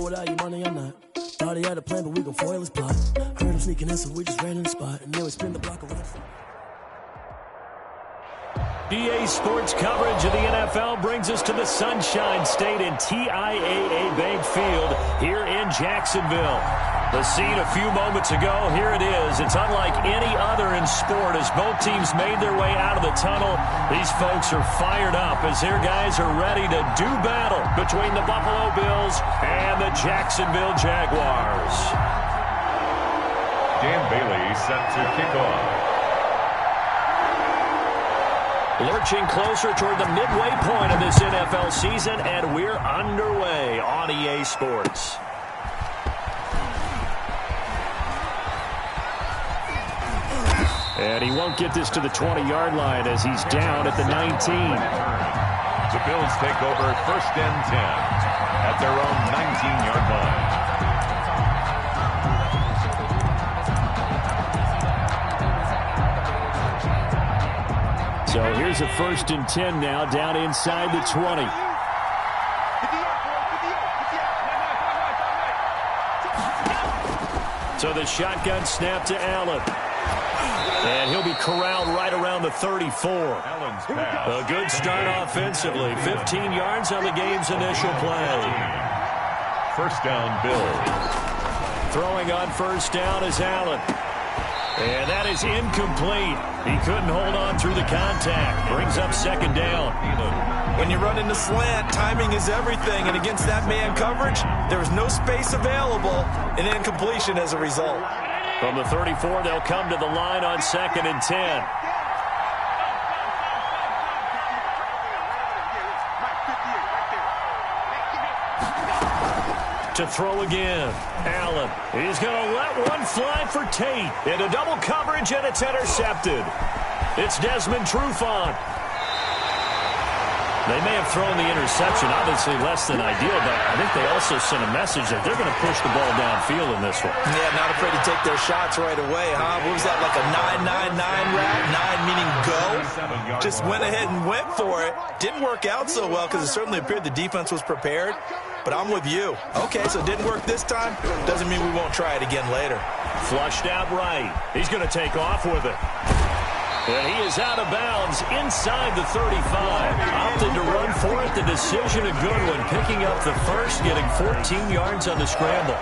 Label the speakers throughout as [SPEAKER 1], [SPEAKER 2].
[SPEAKER 1] without your money or not. Thought he had a plan, but we gon' foil his plot. Heard him sneaking in, so we just ran in the spot. And then we spin the block around.
[SPEAKER 2] EA Sports coverage of the NFL brings us to the Sunshine State and TIAA Bank Field here in Jacksonville. The scene a few moments ago, here it is. It's unlike any other in sport as both teams made their way out of the tunnel. These folks are fired up as their guys are ready to do battle between the Buffalo Bills and the Jacksonville Jaguars.
[SPEAKER 3] Dan Bailey set to kick off.
[SPEAKER 2] Lurching closer toward the midway point of this NFL season, and we're underway on EA Sports. And he won't get this to the 20-yard line as he's down at the 19.
[SPEAKER 3] The Bills take over 1st and 10 at their own 19-yard line.
[SPEAKER 2] So here's a 1st and 10 now, down inside the 20. So the shotgun snap to Allen. And he'll be corralled right around the 34. A good start offensively. 15 yards on the game's initial play.
[SPEAKER 3] 1st down, Bills.
[SPEAKER 2] Throwing on 1st down is Allen. And that is incomplete. He couldn't hold on through the contact. Brings up 2nd down.
[SPEAKER 4] When you run in the slant, timing is everything. And against that man coverage, there was no space available. An incompletion as a result.
[SPEAKER 2] From the 34, they'll come to the line on 2nd and 10. To throw again. Allen. He's going to let one fly for Tate. Into double coverage, and it's intercepted. It's Desmond Trufant. They may have thrown the interception, obviously less than ideal, but I think they also sent a message that they're going to push the ball downfield in this one.
[SPEAKER 4] Yeah, not afraid to take their shots right away, huh? What was that, like a 9-9-9 route? 9 meaning go? Just went ahead and went for it. Didn't work out so well because it certainly appeared the defense was prepared. But I'm with you. Okay, so it didn't work this time. Doesn't mean we won't try it again later.
[SPEAKER 2] Flushed out right. He's going to take off with it. And he is out of bounds inside the 35. Opted to run for it. The decision a good one. Picking up the first, getting 14 yards on the scramble.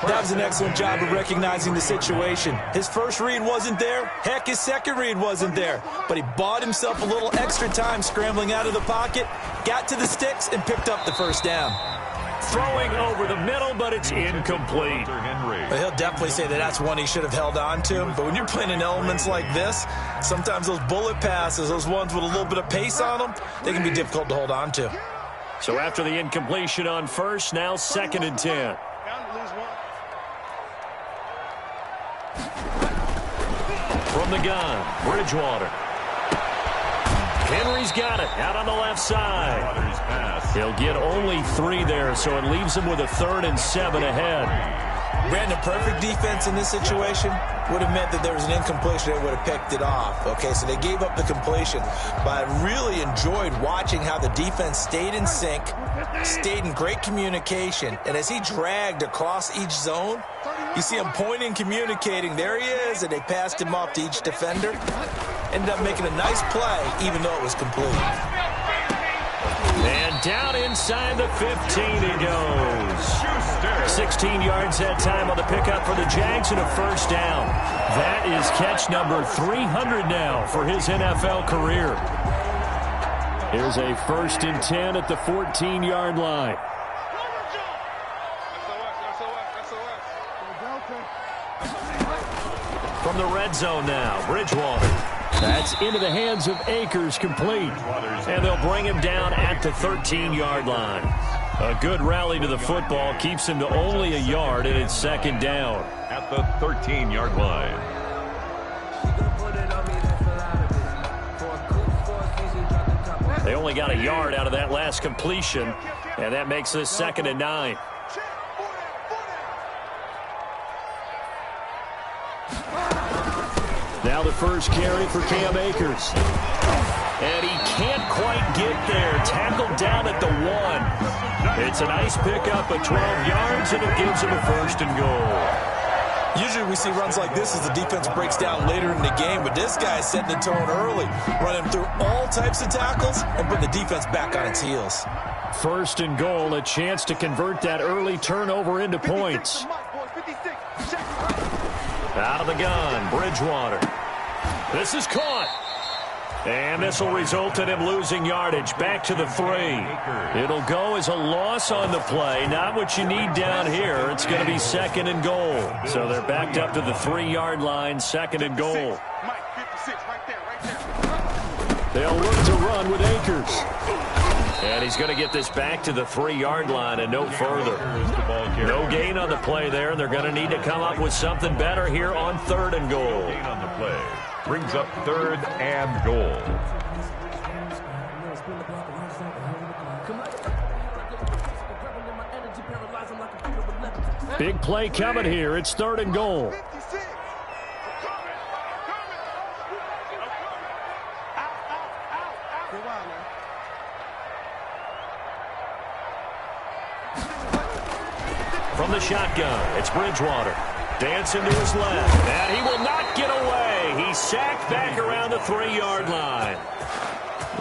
[SPEAKER 4] That was an excellent job of recognizing the situation. His first read wasn't there. Heck, his second read wasn't there. But he bought himself a little extra time scrambling out of the pocket, got to the sticks, and picked up the 1st down.
[SPEAKER 2] Throwing over the middle, but it's incomplete.
[SPEAKER 4] But he'll definitely say that that's one he should have held on to. But when you're playing in elements like this, sometimes those bullet passes, those ones with a little bit of pace on them, they can be difficult to hold on to.
[SPEAKER 2] So after the incompletion on 1st, now 2nd and 10. From the gun, Bridgewater. Henry's got it out on the left side. He'll get only 3 there, so it leaves him with a 3rd and 7 ahead.
[SPEAKER 4] Brandon, perfect defense in this situation would have meant that there was an incompletion. They would have picked it off. Okay, so they gave up the completion. But I really enjoyed watching how the defense stayed in sync, stayed in great communication. And as he dragged across each zone, you see him pointing, communicating. There he is, and they passed him off to each defender. Ended up making a nice play, even though it was complete.
[SPEAKER 2] And down inside the 15 he goes. 16 yards that time on the pickup for the Jags and a 1st down. That is catch number 300 now for his NFL career. Here's a 1st and 10 at the 14-yard line. From the red zone now, Bridgewater. That's into the hands of Akers, complete. And they'll bring him down at the 13-yard line. A good rally to the football keeps him to only a yard, and it's 2nd down.
[SPEAKER 3] At the 13-yard line.
[SPEAKER 2] They only got a yard out of that last completion, and that makes this 2nd and 9. Now the first carry for Cam Akers. And he can't quite get there. Tackled down at the 1. It's a nice pickup of 12 yards, and it gives him a 1st and goal.
[SPEAKER 4] Usually we see runs like this as the defense breaks down later in the game, but this guy is setting the tone early, running through all types of tackles and putting the defense back on its heels.
[SPEAKER 2] 1st and goal, a chance to convert that early turnover into points. Out of the gun, Bridgewater. This is caught. And this will result in him losing yardage. Back to the 3. It'll go as a loss on the play. Not what you need down here. It's going to be 2nd and goal. So they're backed up to the 3-yard line, 2nd and goal. They'll look to run with Akers. And he's going to get this back to the 3-yard line and no further. No gain on the play there. They're going to need to come up with something better here on 3rd and goal.
[SPEAKER 3] Gain on the play. Brings up 3rd and goal.
[SPEAKER 2] Big play coming here. It's 3rd and goal. From the shotgun, it's Bridgewater. Dancing to his left, and he will not get away. He's sacked back around the 3-yard line.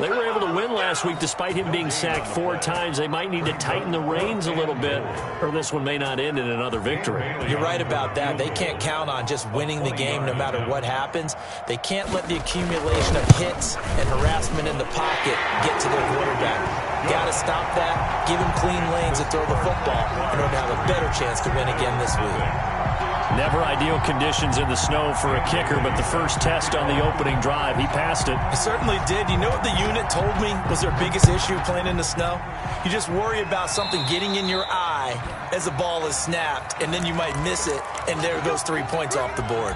[SPEAKER 2] They were able to win last week despite him being sacked 4 times. They might need to tighten the reins a little bit, or this one may not end in another victory.
[SPEAKER 4] You're right about that. They can't count on just winning the game no matter what happens. They can't let the accumulation of hits and harassment in the pocket get to their quarterback. Got to stop that, give him clean lanes and throw the football in order to have a better chance to win again this week.
[SPEAKER 2] Never ideal conditions in the snow for a kicker, but the first test on the opening drive, he passed it.
[SPEAKER 4] He certainly did. You know what the unit told me was their biggest issue playing in the snow? You just worry about something getting in your eye as the ball is snapped, and then you might miss it, and there goes 3 points off the board.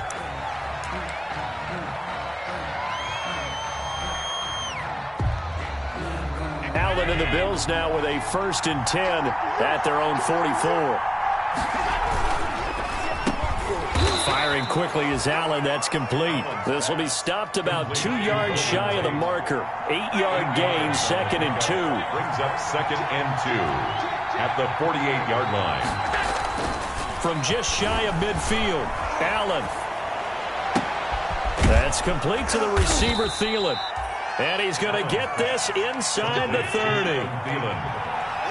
[SPEAKER 2] Allen and the Bills now with a 1st and 10 at their own 44. Firing quickly is Allen. That's complete. This will be stopped about 2 yards shy of the marker. 8-yard gain, 2nd and 2.
[SPEAKER 3] Brings up 2nd and 2 at the 48-yard line.
[SPEAKER 2] From just shy of midfield, Allen. That's complete to the receiver, Thielen. And he's going to get this inside the 30.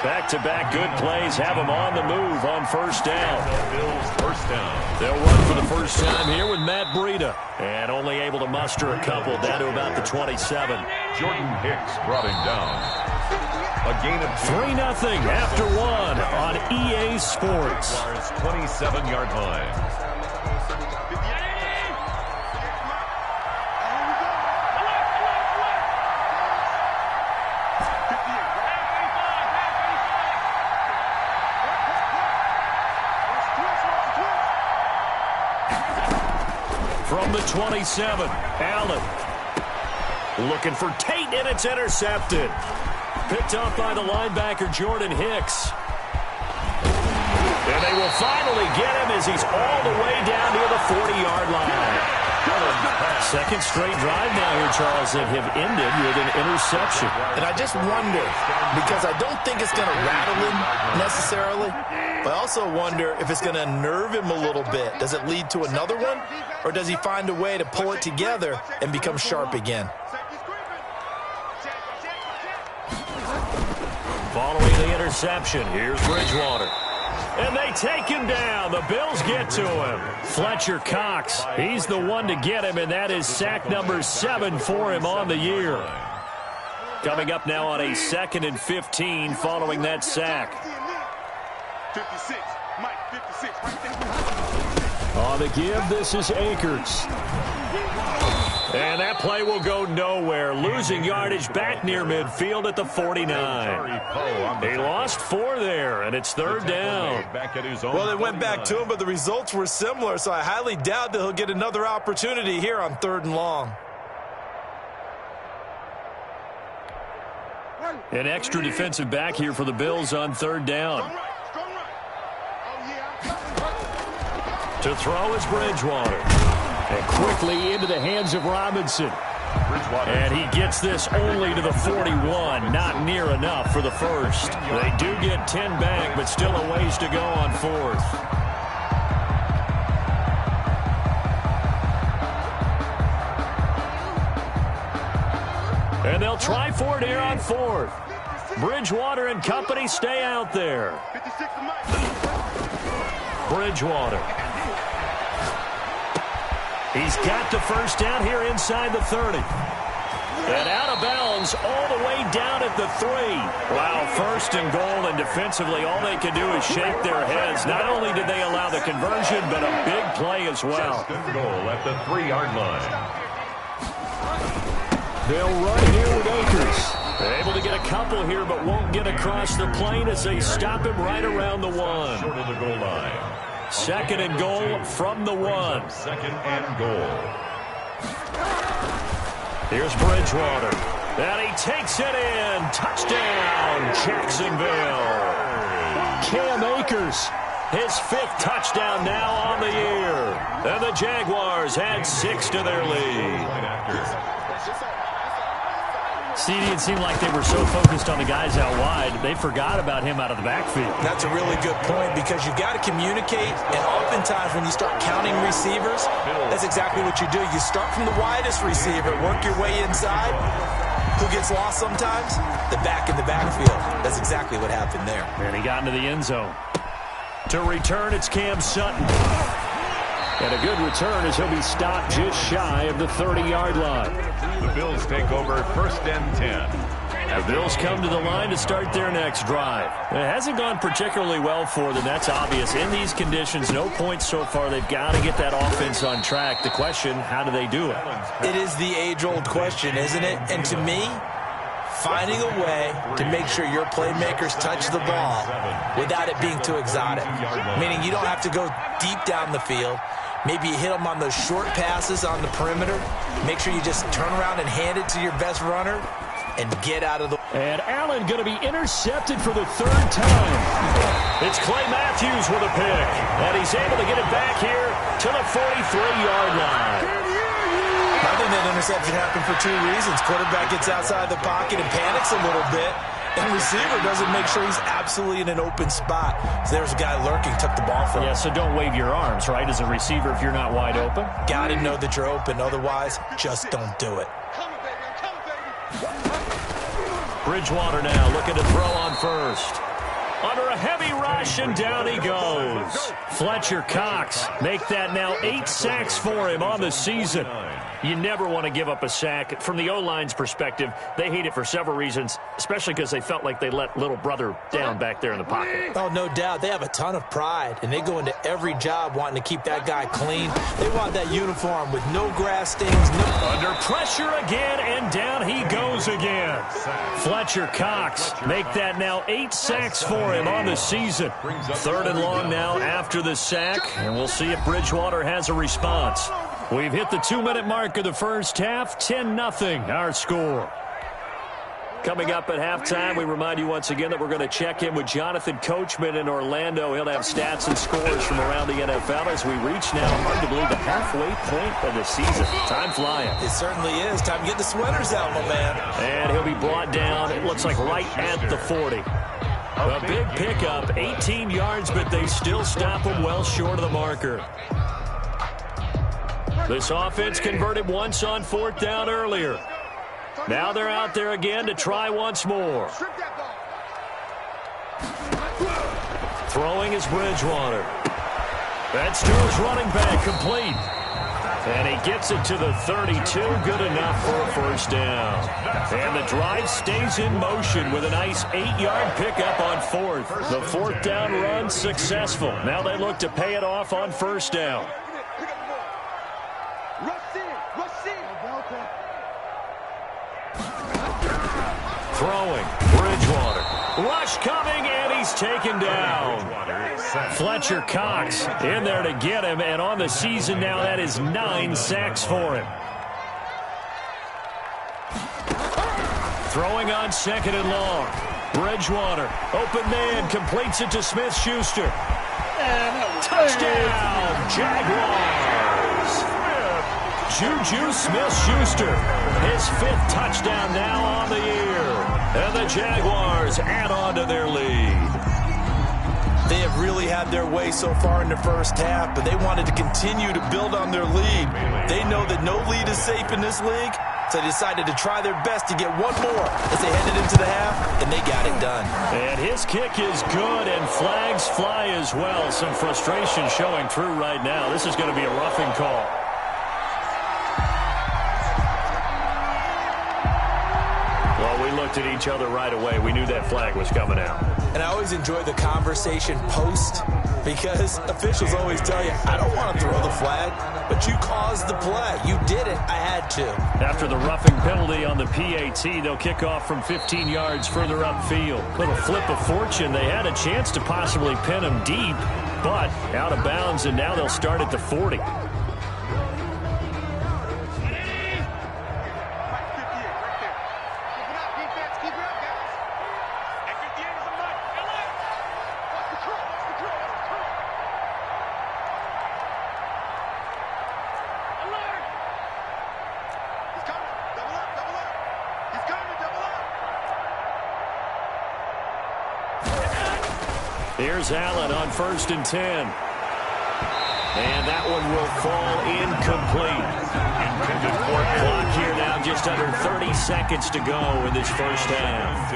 [SPEAKER 2] Back-to-back good plays have him on the move on 1st down.
[SPEAKER 3] Bills 1st down.
[SPEAKER 2] They'll run for the first time here with Matt Breida. And only able to muster a couple down to about the 27.
[SPEAKER 3] Jordan Hicks brought him down. A gain of
[SPEAKER 2] 3-0 after 1 on EA Sports.
[SPEAKER 3] 27-yard line.
[SPEAKER 2] From the 27, Allen. Looking for Tate, and it's intercepted. Picked up by the linebacker, Jordan Hicks. And they will finally get him as he's all the way down near the 40-yard line. Second straight drive now here, Charles, that have ended with an interception.
[SPEAKER 4] And I just wonder, because I don't think it's going to rattle him necessarily, but I also wonder if it's going to nerve him a little bit. Does it lead to another one, or does he find a way to pull it together and become sharp again?
[SPEAKER 2] Following the interception, here's Bridgewater. And they take him down. The Bills get to him. Fletcher Cox, he's the one to get him, and that is sack number 7 for him on the year. Coming up now on a 2nd and 15 following that sack.
[SPEAKER 5] 56, Mike, 56, right there.
[SPEAKER 2] On the give, this is Akers. And that play will go nowhere. Losing yardage back near midfield at the 49. They lost 4 there, and it's 3rd down.
[SPEAKER 4] Well, they went back to him, but the results were similar, so I highly doubt that he'll get another opportunity here on 3rd and long.
[SPEAKER 2] An extra defensive back here for the Bills on 3rd down. To throw is Bridgewater. And quickly into the hands of Robinson. And he gets this only to the 41. Not near enough for the first. They do get 10 back, but still a ways to go on fourth. And they'll try for it here on fourth. Bridgewater and company stay out there. Bridgewater. He's got the first down here inside the 30. And out of bounds all the way down at the 3. Wow, first and goal, and defensively all they can do is shake their heads. Not only did they allow the conversion, but a big play as well.
[SPEAKER 3] Second goal at the 3-yard line.
[SPEAKER 2] They'll run here with Akers. They're able to get a couple here, but won't get across the plane as they stop him right around the 1.
[SPEAKER 3] Short of the goal line.
[SPEAKER 2] Second and goal from the 1.
[SPEAKER 3] Second and goal.
[SPEAKER 2] Here's Bridgewater. And he takes it in. Touchdown, Jacksonville. Cam Akers, his 5th touchdown now on the year. And the Jaguars add 6 to their lead.
[SPEAKER 6] CD, it seemed like they were so focused on the guys out wide, they forgot about him out of the backfield.
[SPEAKER 4] That's a really good point because you've got to communicate, and oftentimes when you start counting receivers, that's exactly what you do. You start from the widest receiver, work your way inside. Who gets lost sometimes? The back in the backfield. That's exactly what happened there.
[SPEAKER 2] And he got into the end zone. To return, it's Cam Sutton. And a good return as he'll be stopped just shy of the 30-yard line.
[SPEAKER 3] The Bills take over first and 10.
[SPEAKER 2] The Bills come to the line to start their next drive. It hasn't gone particularly well for them. That's obvious. In these conditions, no points so far. They've got to get that offense on track. The question, how do they do it?
[SPEAKER 4] It is the age-old question, isn't it? And to me, finding a way to make sure your playmakers touch the ball without it being too exotic. Meaning you don't have to go deep down the field. Maybe you hit them on those short passes on the perimeter. Make sure you just turn around and hand it to your best runner and get out of the...
[SPEAKER 2] And Allen going to be intercepted for the 3rd time. It's Clay Matthews with a pick. And he's able to get it back here to the 43-yard line.
[SPEAKER 4] I think that interception happened for 2 reasons. Quarterback gets outside the pocket and panics a little bit. And receiver doesn't make sure he's absolutely in an open spot. So there's a guy lurking, took the ball from him.
[SPEAKER 2] Yeah, so don't wave your arms, right, as a receiver if you're not wide open.
[SPEAKER 4] Got to know that you're open. Otherwise, just don't do it.
[SPEAKER 2] Bridgewater now looking to throw on first. Under a heavy rush, and down he goes. Fletcher Cox make that now 8 sacks for him on the season. You never want to give up a sack. From the O-line's perspective, they hate it for several reasons, especially because they felt like they let little brother down back there in the pocket.
[SPEAKER 4] Oh, no doubt. They have a ton of pride, and they go into every job wanting to keep that guy clean. They want that uniform with no grass stains.
[SPEAKER 2] Under pressure again, and down he goes again. Fletcher Cox make that now 8 sacks for him on the season. 3rd and long now after the sack, and we'll see if Bridgewater has a response. We've hit the 2-minute mark of the first half. 10-0 our score. Coming up at halftime, we remind you once again that we're going to check in with Jonathan Coachman in Orlando. He'll have stats and scores from around the NFL as we reach now, hard to believe, the halfway point of the season. Time flying.
[SPEAKER 4] It certainly is. Time to get the sweaters out, my man.
[SPEAKER 2] And he'll be brought down, it looks like right at the 40. A big pickup, 18 yards, but they still stop him well short of the marker. This offense converted once on 4th down earlier. Now they're out there again to try once more. Throwing is Bridgewater. That's to his running back, complete. And he gets it to the 32, good enough for a first down. And the drive stays in motion with a nice 8-yard pickup on 4th. The 4th down run successful. Now they look to pay it off on first down. Throwing, Bridgewater. Rush coming, and he's taken down. Fletcher Cox in there to get him, and on the season now, that is 9 sacks for him. Throwing on 2nd and long. Bridgewater, open man, completes it to Smith-Schuster. Touchdown, Jaguars. Juju Smith-Schuster, his 5th touchdown now on the year. And the Jaguars add on to their lead.
[SPEAKER 4] They have really had their way so far in the first half, but they wanted to continue to build on their lead. They know that no lead is safe in this league, so they decided to try their best to get one more as they headed into the half, and they got it done.
[SPEAKER 2] And his kick is good, and flags fly as well. Some frustration showing through right now. This is going to be a roughing call. Well, we looked at each other right away. We knew that flag was coming out.
[SPEAKER 4] And I always enjoy the conversation post because officials always tell you, I don't want to throw the flag, but you caused the play. You did it. I had to.
[SPEAKER 2] After the roughing penalty on the PAT, they'll kick off from 15 yards further upfield. Little flip of fortune. They had a chance to possibly pin him deep, but out of bounds, and now they'll start at the 40. Here's Allen on 1st and 10. And that one will fall incomplete. Clock here now, just under 30 seconds to go in this first half.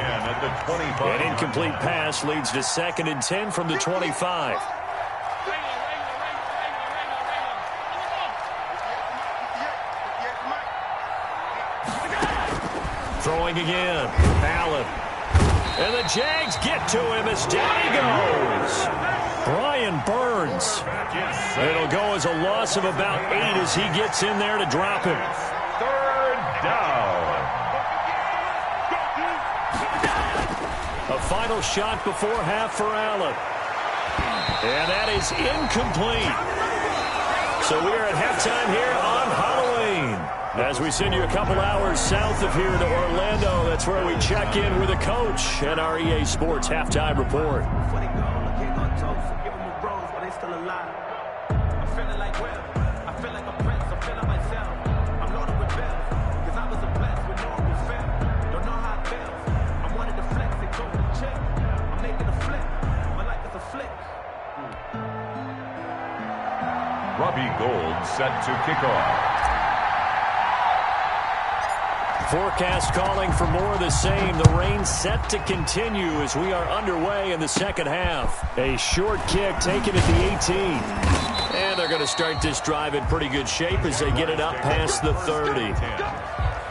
[SPEAKER 2] An incomplete pass leads to 2nd and 10 from the 25. Throwing again. Allen. And the Jags get to him as down he goes. Brian Burns. It'll go as a loss of about 8 as he gets in there to drop him.
[SPEAKER 3] 3rd down.
[SPEAKER 2] A final shot before half for Allen. And that is incomplete. So we are at halftime here on Halloween. As we send you a couple hours south of here to Orlando, that's where we check in with a coach at our EA Sports Halftime Report.
[SPEAKER 3] Robbie Gould set to kick off.
[SPEAKER 2] Forecast calling for more of the same. The rain set to continue as we are underway in the second half. A short kick taken at the 18. And they're going to start this drive in pretty good shape as they get it up past the 30.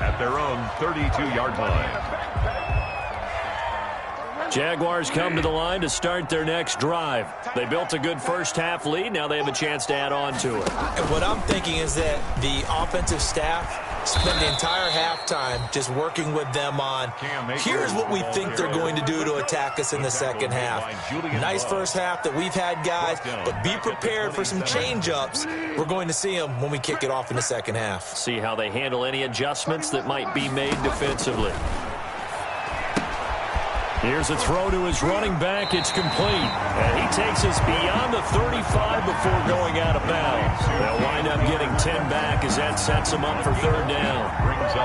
[SPEAKER 3] At their own 32-yard line.
[SPEAKER 2] Jaguars come to the line to start their next drive. They built a good first half lead. Now they have a chance to add on to it.
[SPEAKER 4] And what I'm thinking is that the offensive staff spend the entire halftime just working with them on, here's what we think they're going to do to attack us in the second half. Nice first half that we've had, guys, but be prepared for some change-ups. We're going to see them when we kick it off in the second half.
[SPEAKER 2] See how they handle any adjustments that might be made defensively. Here's a throw to his running back. It's complete. And he takes us beyond the 35 before going out of bounds. They'll wind up getting 10 back as that sets him up for 3rd down.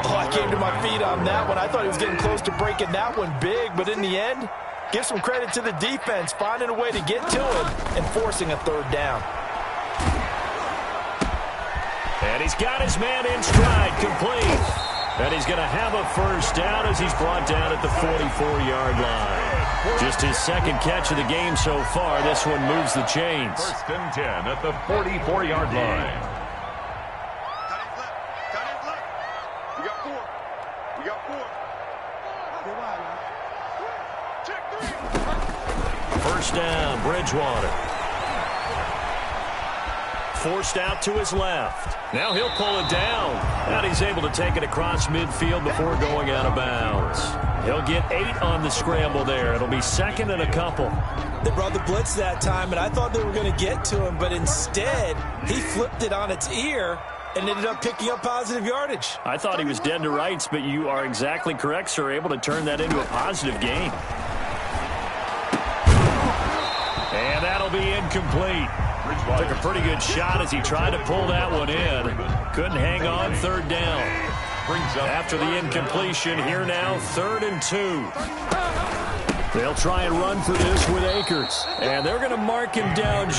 [SPEAKER 4] Oh, I came to my feet on that one. I thought he was getting close to breaking that one big, but in the end, give some credit to the defense, finding a way to get to him and forcing a 3rd down.
[SPEAKER 2] And he's got his man in stride, complete. And he's going to have a 1st down as he's brought down at the 44-yard line. Just his 2nd catch of the game so far. This one moves the chains.
[SPEAKER 3] 1st and 10 at the 44-yard line.
[SPEAKER 5] We got 4. We got 4. Check 3.
[SPEAKER 2] 1st down, Bridgewater. Forced out to his left. Now he'll pull it down. And he's able to take it across midfield before going out of bounds. He'll get 8 on the scramble there. It'll be 2nd and a couple.
[SPEAKER 4] They brought the blitz that time, and I thought they were going to get to him, but instead, he flipped it on its ear and ended up picking up positive yardage.
[SPEAKER 2] I thought he was dead to rights, but you are exactly correct, sir. Able to turn that into a positive gain. And that'll be incomplete. Took a pretty good shot as he tried to pull that one in. Couldn't hang on, third down. After the incompletion, here now, 3rd and 2. They'll try and run for this with Akers. And they're going to mark him down.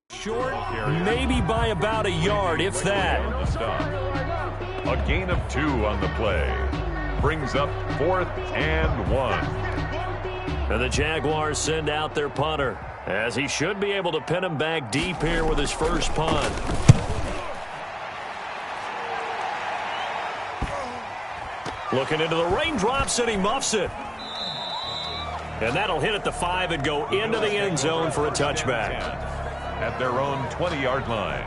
[SPEAKER 2] Short, maybe by about a yard, if that.
[SPEAKER 3] A gain of 2 on the play. Brings up 4th and 1.
[SPEAKER 2] And the Jaguars send out their punter, as he should be able to pin him back deep here with his first punt. Looking into the raindrops, and he muffs it. And that'll hit at the 5 and go into the end zone for a touchback.
[SPEAKER 3] At their own 20-yard line.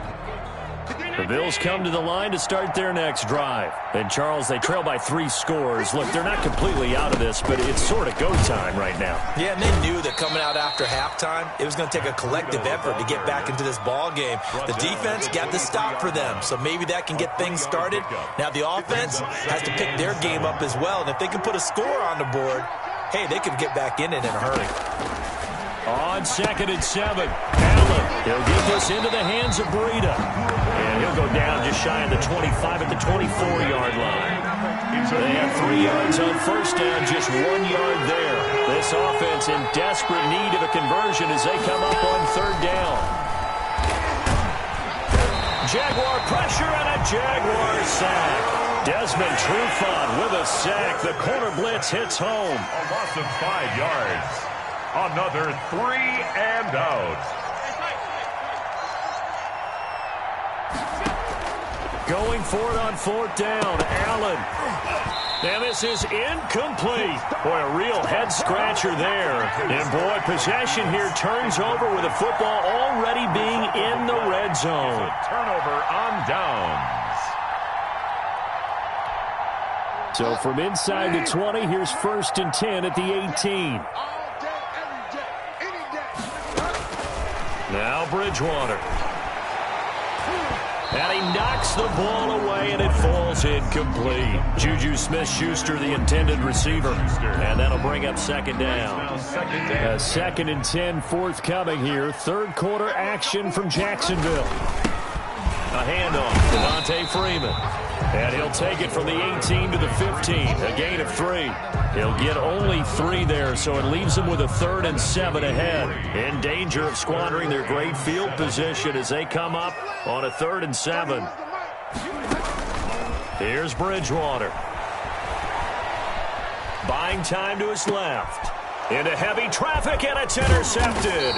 [SPEAKER 2] The Bills come to the line to start their next drive. And, Charles, they trail by 3 scores. Look, they're not completely out of this, but it's sort of go time right now.
[SPEAKER 4] Yeah, and they knew that coming out after halftime, it was going to take a collective effort to get back into this ball game. The defense got the stop for them, so maybe that can get things started. Now the offense has to pick their game up as well, and if they can put a score on the board, hey, they could get back in it in a hurry.
[SPEAKER 2] On 2nd and 7, Allen, he'll get this into the hands of Breida. And he'll go down just shy of the 25 at the 24-yard line. They have 3 yards on first down, just 1 yard there. This offense in desperate need of a conversion as they come up on 3rd down. Jaguar pressure and a Jaguar sack. Desmond Trufant with a sack. The corner blitz hits home.
[SPEAKER 3] A loss of 5 yards. Another 3 and out.
[SPEAKER 2] Going for it on 4th down, Allen. And this is incomplete. Boy, a real head-scratcher there. And, boy, possession here turns over with the football already being in the red zone.
[SPEAKER 3] Turnover on downs.
[SPEAKER 2] So from inside the 20, here's 1st and 10 at the 18. Now Bridgewater. And he knocks the ball away, and it falls incomplete. Juju Smith-Schuster, the intended receiver. And that'll bring up 2nd down. 2nd and 10 forthcoming here. 3rd quarter action from Jacksonville. A handoff to Devontae Freeman. And he'll take it from the 18 to the 15. A gain of 3. He'll get only 3 there, so it leaves them with a 3rd and 7 ahead. In danger of squandering their great field position as they come up on a 3rd and 7. Here's Bridgewater. Buying time to his left. Into heavy traffic, and it's intercepted.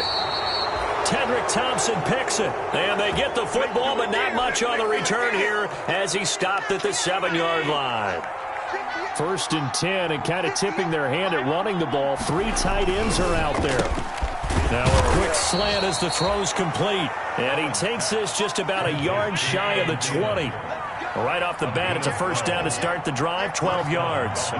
[SPEAKER 2] Tedrick Thompson picks it, and they get the football, but not much on the return here as he stopped at the 7-yard line. 1st and 10, and kind of tipping their hand at running the ball. 3 tight ends are out there. Now a quick slant as the throw's complete, and he takes this just about a yard shy of the 20. Right off the bat, it's a 1st down to start the drive, 12 yards.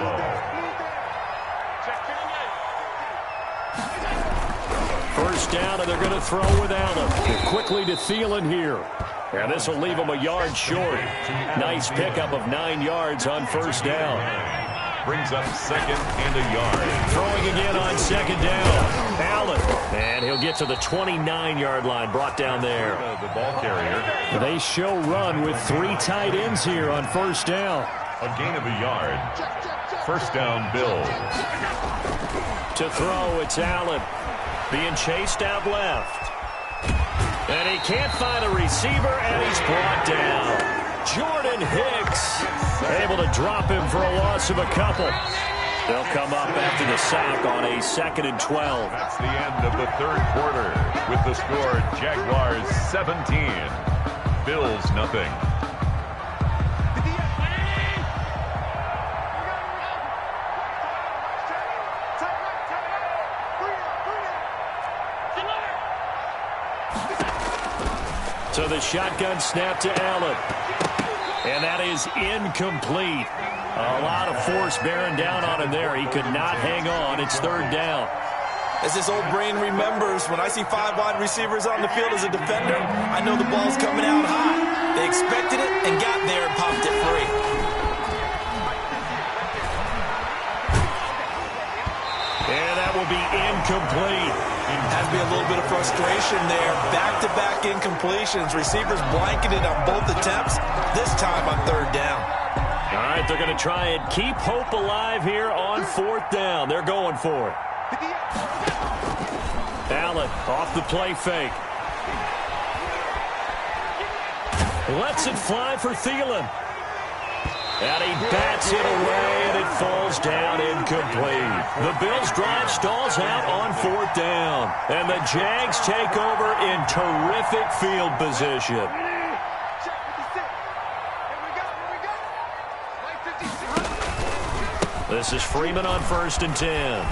[SPEAKER 2] First down, and they're going to throw with Allen. Quickly to Thielen here. And this will leave him a yard short. Nice pickup of 9 yards on 1st down.
[SPEAKER 3] Brings up 2nd and a yard.
[SPEAKER 2] Throwing again on 2nd down. Allen. And he'll get to the 29-yard line, brought down there.
[SPEAKER 3] The ball carrier.
[SPEAKER 2] They show run with 3 tight ends here on 1st down.
[SPEAKER 3] A gain of a yard. 1st down, Bills.
[SPEAKER 2] To throw, it's Allen. Being chased out left. And he can't find a receiver, and he's brought down. Jordan Hicks able to drop him for a loss of a couple. They'll come up after the sack on a 2nd and 12.
[SPEAKER 3] That's the end of the 3rd quarter with the score Jaguars 17, Bills nothing.
[SPEAKER 2] with a shotgun snap to Allen. And that is incomplete. A lot of force bearing down on him there. He could not hang on. It's third down.
[SPEAKER 4] As this old brain remembers, when I see 5 wide receivers on the field as a defender, I know the ball's coming out high. They expected it and got there and popped it free.
[SPEAKER 2] And that will be incomplete.
[SPEAKER 4] Has to be a little bit of frustration there. Back-to-back incompletions. Receivers blanketed on both attempts, this time on third down.
[SPEAKER 2] All right, they're going to try and keep hope alive here on fourth down. They're going for it. Allen off the play fake. Lets it fly for Thielen. And he bats it away, and it falls down incomplete. The Bills' drive stalls out on fourth down. And the Jags take over in terrific field position. This is Freeman on 1st and 10.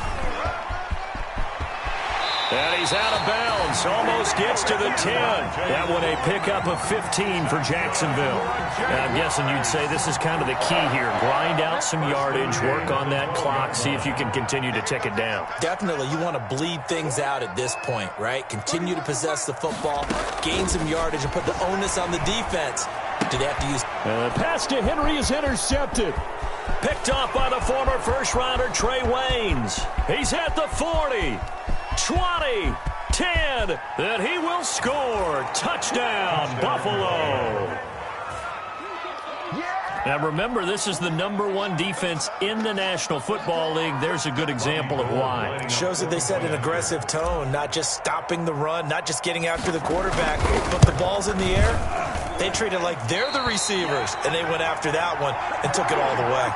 [SPEAKER 2] And he's out of bounds. Almost gets to the 10. That one a pickup of 15 for Jacksonville. And I'm guessing you'd say this is kind of the key here. Grind out some yardage, work on that clock, see if you can continue to tick it down.
[SPEAKER 4] Definitely. You want to bleed things out at this point, right? Continue to possess the football, gain some yardage, and put the onus on the defense. Do they have to use...
[SPEAKER 2] Pass to Henry is intercepted. Picked off by the former first-rounder Trey Waynes. He's at the 40. 20, 10, and he will score. Touchdown, Buffalo. Now remember, this is the #1 defense in the National Football League. There's a good example of why.
[SPEAKER 4] It shows that they set an aggressive tone, not just stopping the run, not just getting after the quarterback, but the ball's in the air. They treat it like they're the receivers, and they went after that one and took it all the way.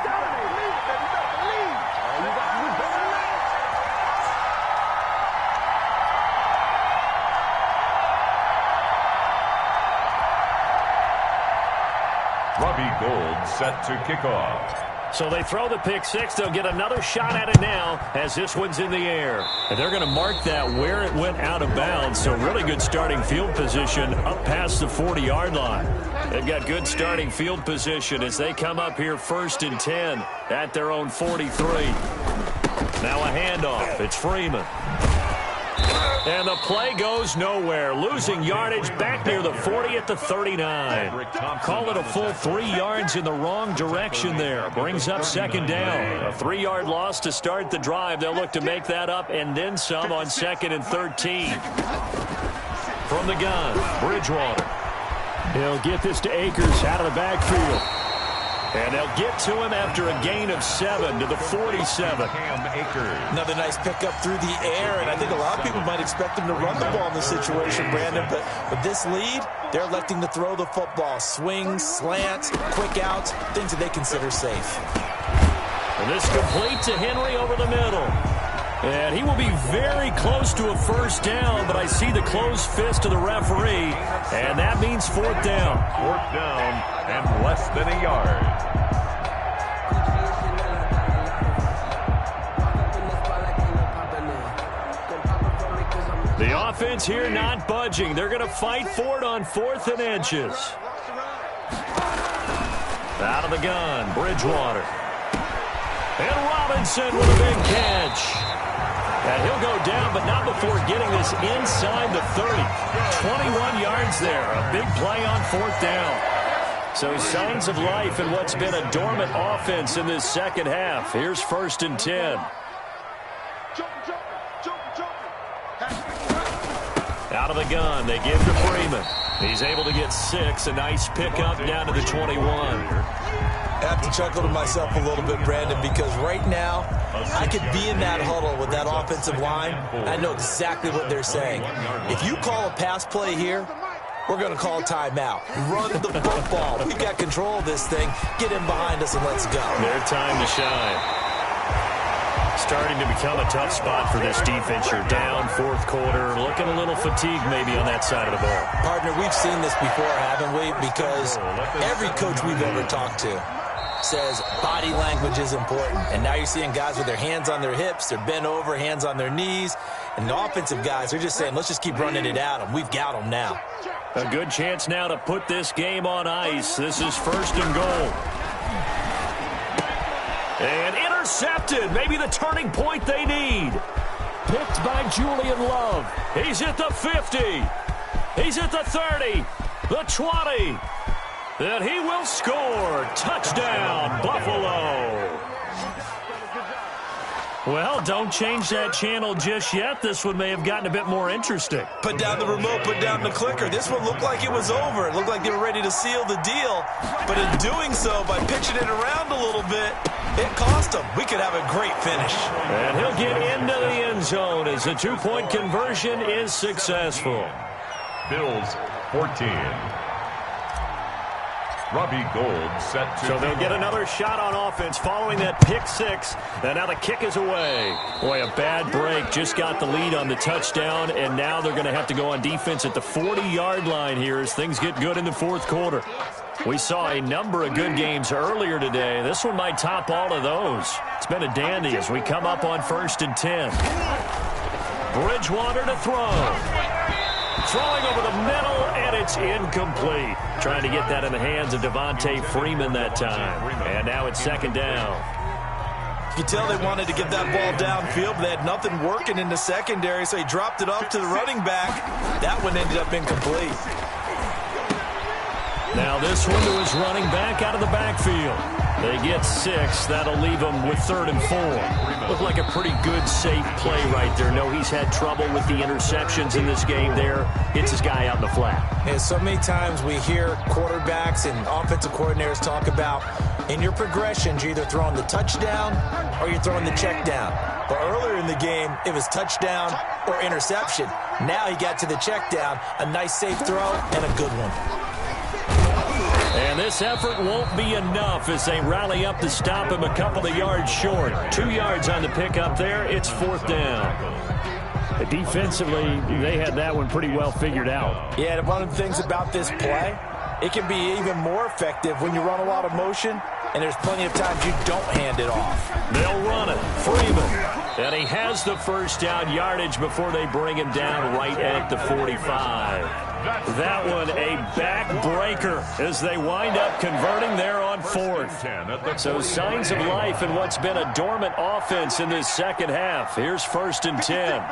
[SPEAKER 3] Robbie Gould set to kick off.
[SPEAKER 2] So they throw the pick six. They'll get another shot at it now as this one's in the air. And they're going to mark that where it went out of bounds. So really good starting field position up past the 40-yard line. They've got good starting field position as they come up here 1st and 10 at their own 43. Now a handoff. It's Freeman. And the play goes nowhere. Losing yardage back near the 40 at the 39. Call it a full 3 yards in the wrong direction there. Brings up 2nd down. A 3-yard loss to start the drive. They'll look to make that up and then some on 2nd and 13. From the gun, Bridgewater. He'll get this to Akers out of the backfield. And they'll get to him after a gain of 7 to the 47.
[SPEAKER 4] Another nice pickup through the air, and I think a lot of people might expect him to run the ball in this situation, Brandon, but with this lead, they're electing to throw the football. Swings, slants, quick outs, things that they consider safe.
[SPEAKER 2] And this complete to Henry over the middle. And he will be very close to a 1st down, but I see the closed fist of the referee, and that means 4th down.
[SPEAKER 3] 4th down and less than a yard.
[SPEAKER 2] The offense here not budging. They're going to fight for it on 4th and inches. Out of the gun, Bridgewater. And Robinson with a big catch. And he'll go down, but not before getting this inside the 30. 21 yards there. A big play on 4th down. So signs of life in what's been a dormant offense in this second half. Here's 1st and 10. Out of the gun, they give to Freeman. He's able to get 6. A nice pickup down to the 21.
[SPEAKER 4] I have to chuckle to myself a little bit, Brandon, because right now I could be in that huddle with that offensive line. I know exactly what they're saying. If you call a pass play here, we're going to call a timeout. Run the football. We've got control of this thing. Get in behind us and let's go.
[SPEAKER 2] Their time to shine. Starting to become a tough spot for this defense. You're down 4th quarter, looking a little fatigued maybe on that side of the ball.
[SPEAKER 4] Partner, we've seen this before, haven't we? Because every coach we've ever talked to says body language is important. And now you're seeing guys with their hands on their hips, they're bent over, hands on their knees, And the offensive guys, they're just saying, let's just keep running it at them. We've got them now.
[SPEAKER 2] A good chance now to put this game on ice. This is 1st and goal. And intercepted. Maybe the turning point they need. Picked by Julian Love. He's at the 50. He's at the 30. The 20. And he will score. Touchdown, Buffalo. Well, don't change that channel just yet. This one may have gotten a bit more interesting.
[SPEAKER 4] Put down the remote, put down the clicker. This one looked like it was over. It looked like they were ready to seal the deal. But in doing so, by pitching it around a little bit, it cost them. We could have a great finish.
[SPEAKER 2] And he'll get into the end zone as the two-point conversion is successful.
[SPEAKER 3] Bills 14. Robbie Gould set to...
[SPEAKER 2] So they'll get another shot on offense following that pick six. And now the kick is away. Boy, a bad break. Just got the lead on the touchdown, and now they're going to have to go on defense at the 40-yard line here as things get good in the fourth quarter. We saw a number of good games earlier today. This one might top all of those. It's been a dandy as we come up on 1st and 10. Bridgewater to throw. Throwing over the middle, and it's incomplete. Trying to get that in the hands of Devontae Freeman that time. And now it's 2nd down.
[SPEAKER 4] You can tell they wanted to get that ball downfield, but they had nothing working in the secondary, so he dropped it off to the running back. That one ended up incomplete.
[SPEAKER 2] Now this one to his running back out of the backfield. They get 6. That'll leave them with 3rd and 4. Looked like a pretty good, safe play right there. No, he's had trouble with the interceptions in this game there. Hits his guy out in the flat.
[SPEAKER 4] Yeah, so many times we hear quarterbacks and offensive coordinators talk about in your progressions, you're either throwing the touchdown or you're throwing the check down. But earlier in the game, it was touchdown or interception. Now he got to the check down, a nice safe throw, and a good one.
[SPEAKER 2] And this effort won't be enough as they rally up to stop him a couple of yards short. 2 yards on the pickup there. It's 4th down.
[SPEAKER 6] Defensively, they had that one pretty well figured out.
[SPEAKER 4] Yeah, one of the things about this play, it can be even more effective when you run a lot of motion, and there's plenty of times you don't hand it off.
[SPEAKER 2] They'll run it. Freeman. And he has the 1st down yardage before they bring him down right at the 45. That one a backbreaker as they wind up converting there on 4th. So signs of life in what's been a dormant offense in this second half. Here's 1st and 10.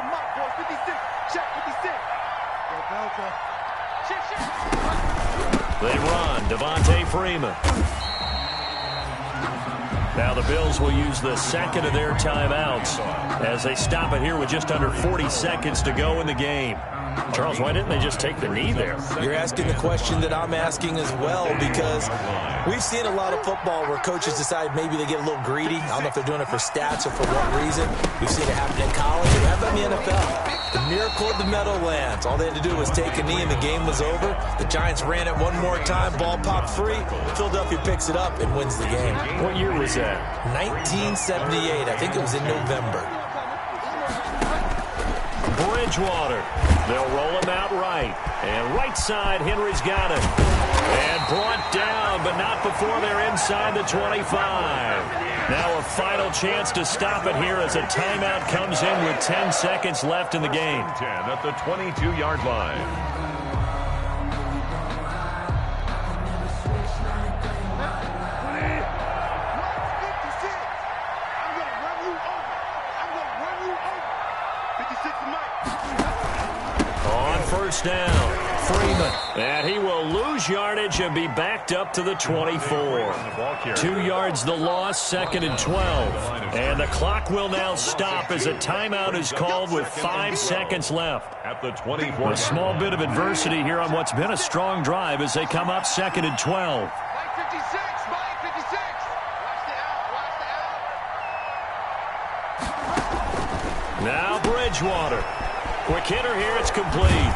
[SPEAKER 2] They run. Devontae Freeman. Now the Bills will use the 2nd of their timeouts as they stop it here with just under 40 seconds to go in the game. Charles, why didn't they just take the knee there?
[SPEAKER 4] You're asking the question that I'm asking as well, because we've seen a lot of football where coaches decide maybe they get a little greedy. I don't know if they're doing it for stats or for what reason. We've seen it happen in college. It happened in the NFL. The miracle of the Meadowlands. All they had to do was take a knee and the game was over. The Giants ran it one more time. Ball popped free. Philadelphia picks it up and wins the game.
[SPEAKER 2] What year was that?
[SPEAKER 4] 1978. I think it was in November.
[SPEAKER 2] Bridgewater. They'll roll him out right. And right side, Henry's got it. And brought down, but not before they're inside the 25. Now a final chance to stop it here as a timeout comes in with 10 seconds left in the game.
[SPEAKER 3] 10 at the 22-yard line.
[SPEAKER 2] Down, Freeman, and he will lose yardage and be backed up to the 24. 2 yards the loss, 2nd and 12. And the clock will now stop as a timeout is called with 5 seconds left.
[SPEAKER 3] At the 24.
[SPEAKER 2] A small bit of adversity here on what's been a strong drive as they come up 2nd and 12. Now Bridgewater. Quick hitter here, it's complete.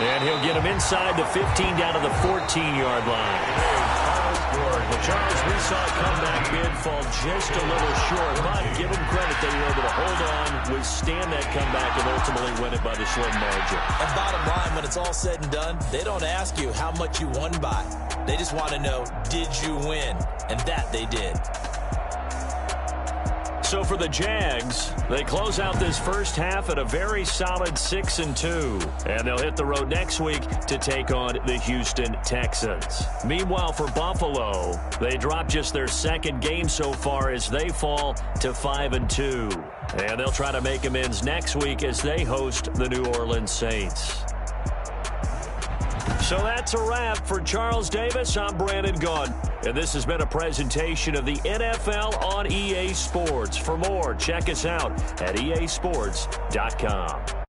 [SPEAKER 2] And he'll get him inside the 15 down to the 14-yard line. Charles, we saw a comeback bid fall just a little short, but give them credit, they were able to hold on, withstand that comeback, and ultimately win it by the slim margin.
[SPEAKER 4] And bottom line, when it's all said and done, they don't ask you how much you won by. They just want to know, did you win? And that they did.
[SPEAKER 2] So for the Jags, they close out this first half at a very solid 6-2. And they'll hit the road next week to take on the Houston Texans. Meanwhile, for Buffalo, they drop just their second game so far as they fall to 5-2. And they'll try to make amends next week as they host the New Orleans Saints. So that's a wrap. For Charles Davis, I'm Brandon Gaudin. And this has been a presentation of the NFL on EA Sports. For more, check us out at easports.com.